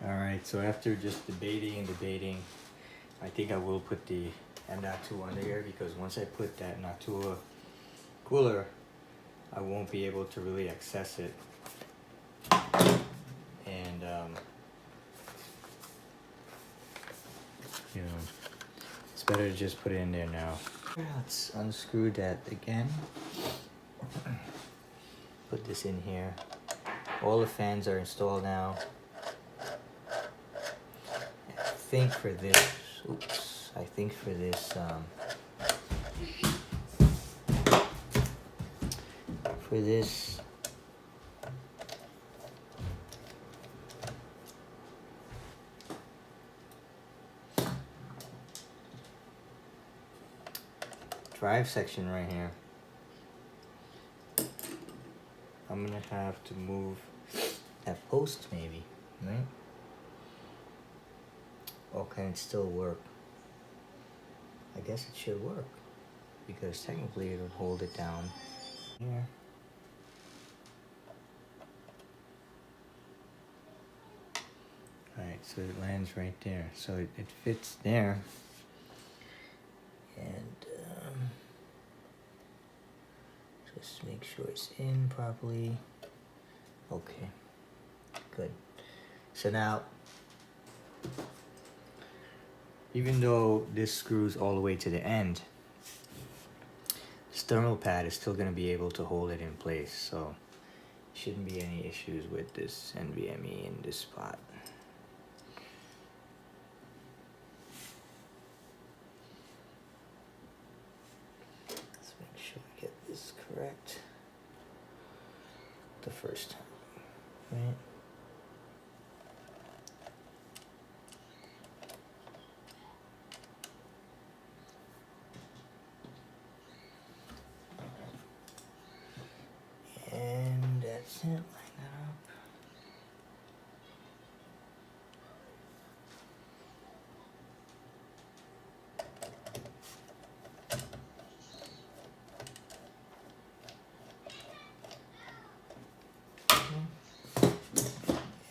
Alright, so after just debating, I think I will put the M.2 under here, because once I put that Noctua cooler, I won't be able to really access it. And you know, it's better to just put it in there now. Let's unscrew that again. Put this in here. All the fans are installed now. I think for this, for this drive section right here, I'm gonna have to move that post maybe, right? Or can it still work? I guess it should work, because technically it'll hold it down here. Alright, so it lands right there. So it fits there. And just make sure it's in properly. Okay, good. So now, even though this screws all the way to the end, this thermal pad is still going to be able to hold it in place, so shouldn't be any issues with this NVMe in this spot. Let's make sure I get this correct the first time, right? And that's it, line that up.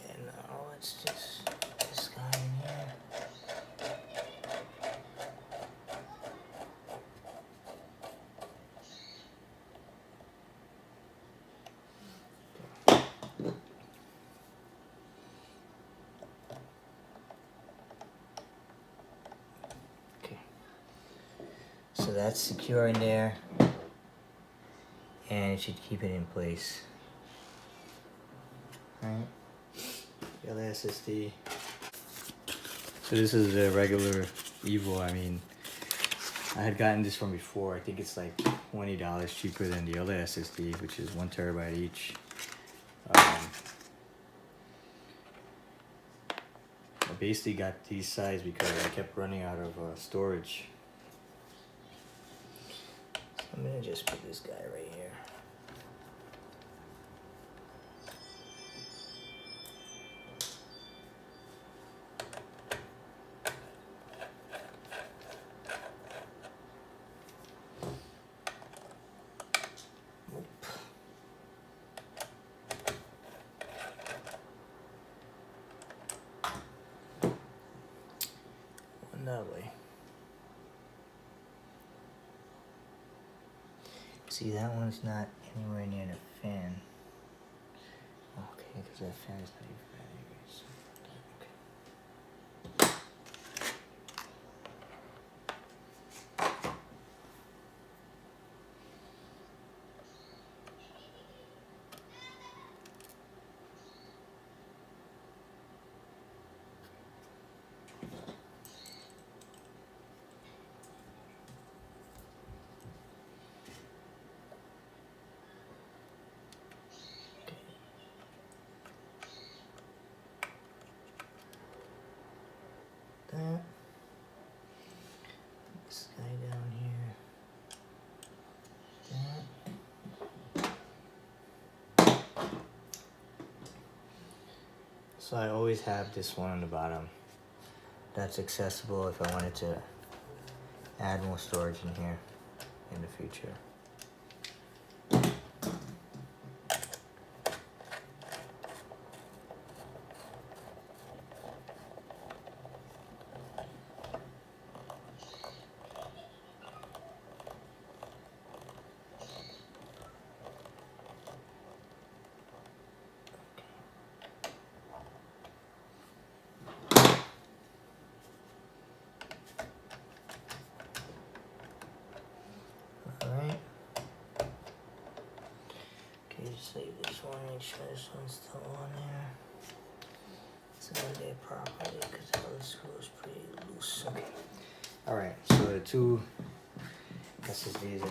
And now let's just put this guy in here. So that's secure in there, and it should keep it in place. Alright, the other SSD. So this is a regular EVO. I mean, I had gotten this from before. I think it's like $20 cheaper than the other SSD, which is 1 terabyte each. I basically got these size because I kept running out of storage. I'm gonna just put this guy right here. Lovely. See, that one's not anywhere near the fan. Okay, because that fan is not even fan anyways. That. This guy down here. That. So I always have this one on the bottom. That's accessible if I wanted to add more storage in here in the future. save this one, make sure this one's still on there. It's on there properly because the other screw is pretty loose. Okay. Alright, so the two SSDs